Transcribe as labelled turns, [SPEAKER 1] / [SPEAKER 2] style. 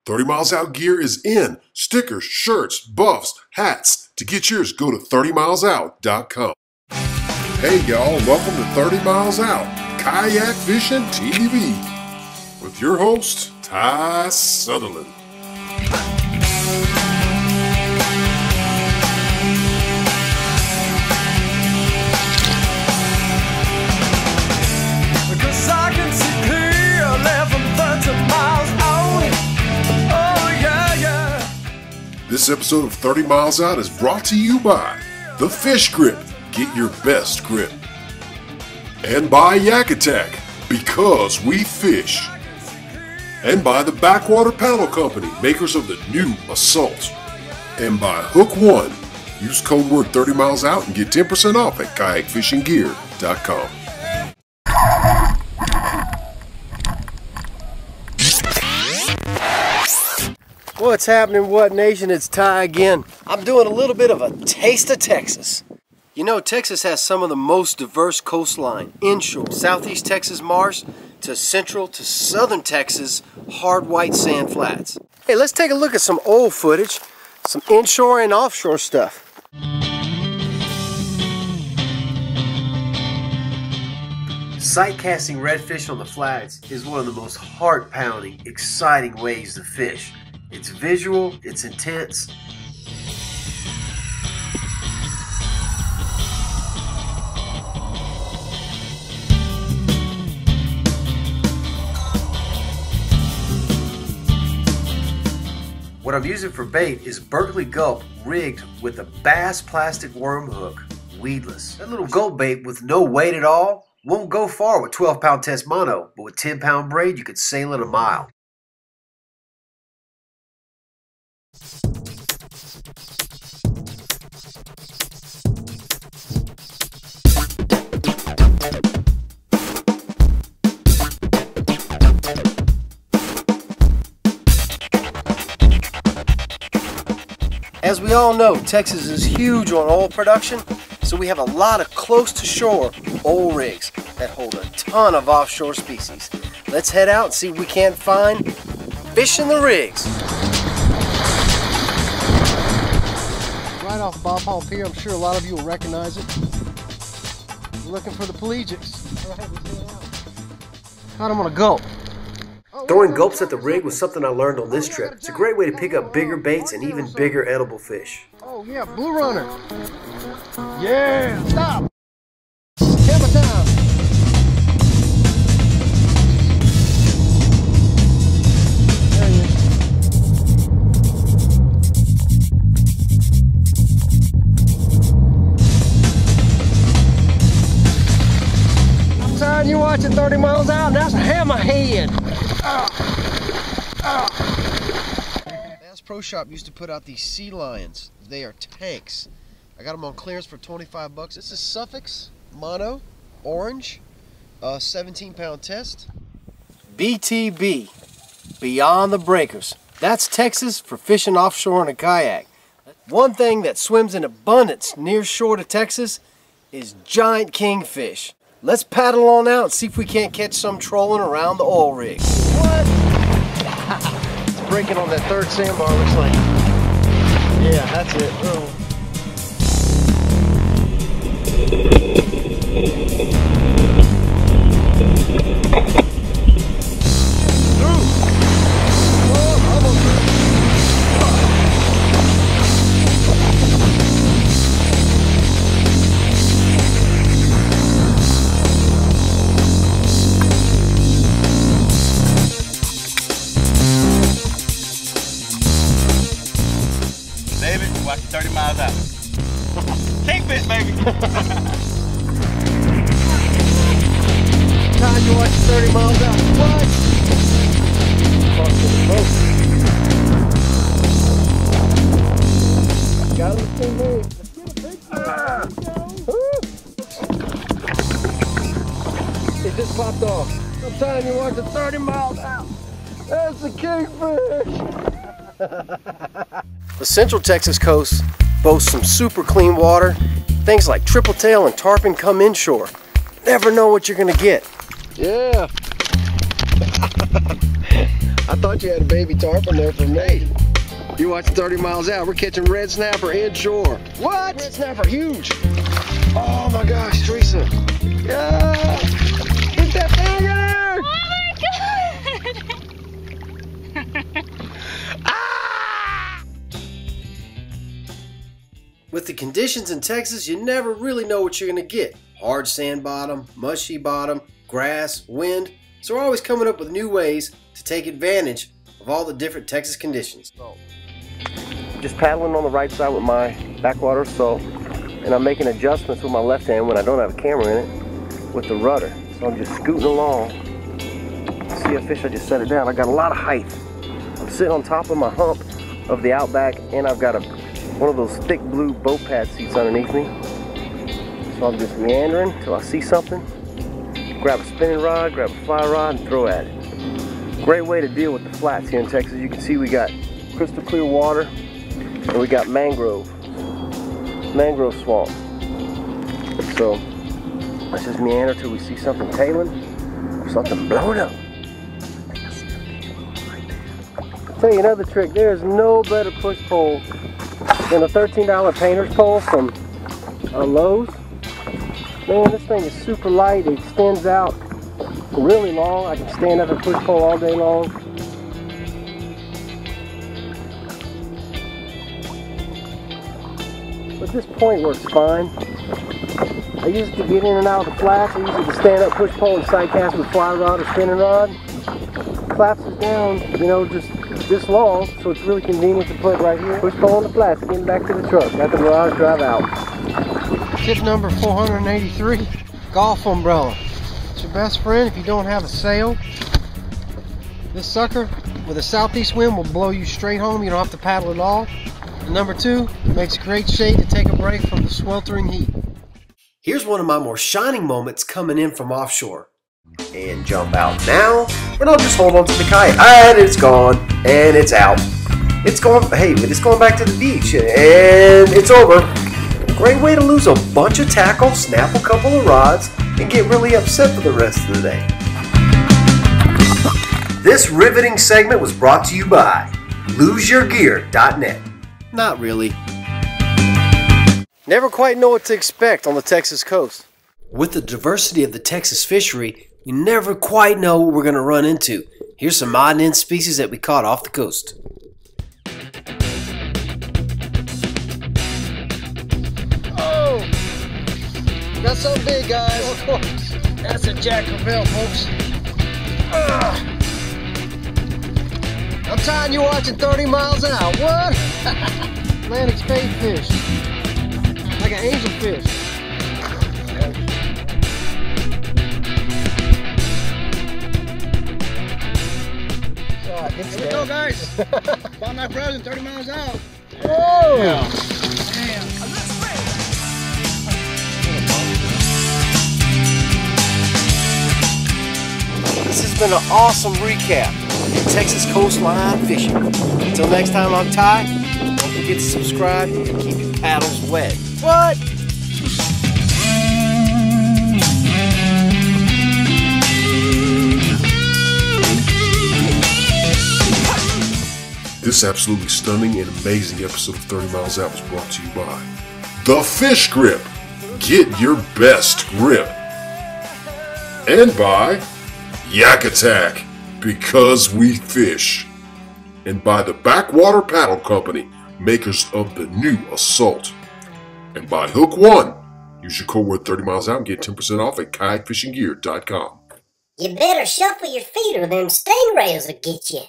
[SPEAKER 1] 30 Miles Out gear is in. Stickers, shirts, buffs, hats. To get yours, go to 30milesout.com. Hey y'all, welcome to 30 Miles Out, Kayak Fishing TV, with your host, Ty Sutherland.
[SPEAKER 2] Because I can see clear 11, 30 miles out. Oh yeah, yeah.
[SPEAKER 1] This episode of 30 Miles Out is brought to you by The Fish Grip. Get your best grip. And by Yak Attack, because we fish. And by the Backwater Paddle Company, makers of the new Assault. And by Hook One. Use code word 30 miles out and get 10% off at kayakfishinggear.com.
[SPEAKER 3] What's happening, What Nation? It's Ty again. I'm doing a little bit of a taste of Texas. You know, Texas has some of the most diverse coastline, inshore, southeast Texas marsh, to central to southern Texas hard white sand flats. Hey, let's take a look at some old footage, some inshore and offshore stuff. Sight casting redfish on the flats is one of the most heart-pounding, exciting ways to fish. It's visual, it's intense. What I'm using for bait is Berkeley Gulp rigged with a bass plastic worm hook, weedless. That little gulp bait with no weight at all won't go far with 12-pound test mono, but with 10-pound braid you could sail it a mile. As we all know, Texas is huge on oil production, so we have a lot of close-to-shore oil rigs that hold a ton of offshore species. Let's head out and see if we can't find fish in the rigs. Right off Bob Hall Pier, I'm sure a lot of you will recognize it. We're looking for the pelagics. Caught him on a gulp. Throwing gulps at the rig was something I learned on this trip. It's a great way to pick up bigger baits and even bigger edible fish. Oh yeah, blue runner. Yeah, stop. Camera time. There he is. I'm tired you watching 30 Miles Out, and that's a hammerhead. Bass Pro Shop used to put out these sea lions. They are tanks. I got them on clearance for 25 bucks. This is Suffix Mono Orange, 17-pound test. BTB, Beyond the Breakers. That's Texas for fishing offshore in a kayak. One thing that swims in abundance near shore to Texas is giant kingfish. Let's paddle on out and see if we can't catch some trolling around the oil rig. What? It's breaking on that third sandbar, looks like. Yeah, that's it. Oh.
[SPEAKER 4] David, watch 30 Miles Out. Kingfish, baby!
[SPEAKER 3] Time you watch 30 Miles Out. What? Talk to the boat. Got him the same way. Let's get a big It just popped off. I'm telling you, watching 30 Miles Out. That's a kingfish! The Central Texas coast boasts some super clean water. Things like triple tail and tarpon come inshore. Never know what you're gonna get. Yeah. I thought you had a baby tarpon there for me. You watch 30 Miles Out. We're catching red snapper inshore. What? Red snapper, huge. Oh my gosh, Teresa. Yeah. Get that finger.
[SPEAKER 5] Oh my god!
[SPEAKER 3] With the conditions in Texas, you never really know what you're going to get. Hard sand bottom, mushy bottom, grass, wind. So we're always coming up with new ways to take advantage of all the different Texas conditions. Just paddling on the right side with my backwater so, and I'm making adjustments with my left hand when I don't have a camera in it with the rudder. So I'm just scooting along. See a fish, I just set it down. I got a lot of height. I'm sitting on top of my hump of the Outback, and I've got one of those thick blue boat pad seats underneath me. So I'm just meandering till I see something. Grab a spinning rod, grab a fly rod, and throw at it. Great way to deal with the flats here in Texas. You can see we got crystal clear water, and we got mangrove swamp. So let's just meander till we see something tailing or something blowing up. I'll tell you another trick. There's no better push pole than a $13 painter's pole from Lowe's. Man, this thing is super light. It extends out really long. I can stand up and push pole all day long. But this point works fine. I use it to get in and out of the flats. I use it to stand up, push pole, and side cast with fly rod or spinning rod. Collapses down, you know, just this long, so it's really convenient to put right here. Push pole on the flats, getting back to the truck. Got the garage, drive out. Tip number 483, golf umbrella. It's your best friend if you don't have a sail. This sucker with a southeast wind will blow you straight home. You don't have to paddle at all. And number 2, makes great shade to take a break from the sweltering heat. Here's one of my more shining moments coming in from offshore. And jump out now, and I'll just hold on to the kayak. And it's gone, and it's out. It's going, hey, but it's going back to the beach, and it's over. Great way to lose a bunch of tackle, snap a couple of rods, and get really upset for the rest of the day. This riveting segment was brought to you by LoseYourGear.net. Not really. Never quite know what to expect on the Texas coast. With the diversity of the Texas fishery, you never quite know what we're going to run into. Here's some odd and end species that we caught off the coast. Oh! Got something big, guys. Of course. That's a Jack Crevalle, folks. I'm tired of you watching 30 Miles Out. What? Atlantic spade fish. Like an angelfish. Here we go, guys. Found my present 30 Miles Out. Whoa! Yeah. Damn. This has been an awesome recap of Texas coastline fishing. Until next time, I'm Ty. Don't forget to subscribe and keep your paddles wet. What?
[SPEAKER 1] This absolutely stunning and amazing episode of 30 Miles Out was brought to you by The Fish Grip. Get your best grip. And by Yak Attack, because we fish. And by the Backwater Paddle Company, makers of the new Assault. And by Hook One. Use your code word 30 Miles Out and get 10% off at kayakfishinggear.com.
[SPEAKER 6] You better shuffle your feet or them stingrays will get you.